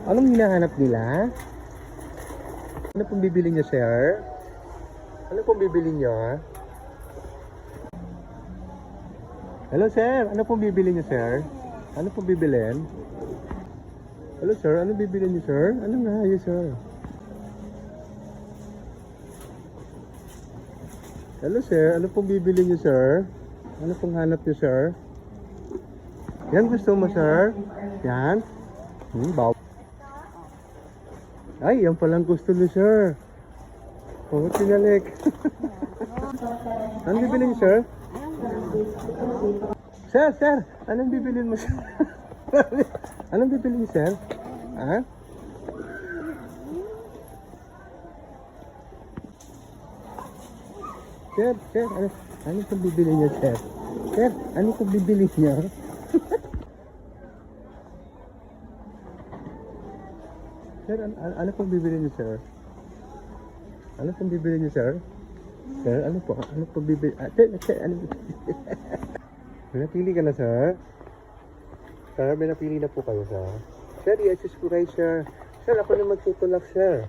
Anong hinahanap nila? Ano pong bibili niyo, sir? Ano pong bibili niyo? Hello, sir. Ano pong bibili niyo, sir? Ano pong bibilin? Hello, sir. Ano bibili niyo, sir? Ano nga, yes, sir? Hello, sir. Ano pong bibili niyo, sir? Ano pong hanap niyo, sir? Yan gusto mo, sir? Yan? Baw. Ay, yan palang gusto niyo, sir. Oh, tinalik. Anong bibili niyo, sir? Sir. Anong bibilin mo, sir? Anong bibili niyo, sir? Ha? Sir, ano pong bibili niyo, sir? Sir, ano pong bibili niyo? Sir, ano pong bibili niyo, sir? Ano pong bibili niyo, sir? Sir, ano po? Ano pong bibili? Sir, ano bibili? May napili ka na, sir? Sir, may napili na po kayo, sir? Sir, i-assist ko kayo, sir. Sir, ako na magtutulak, sir.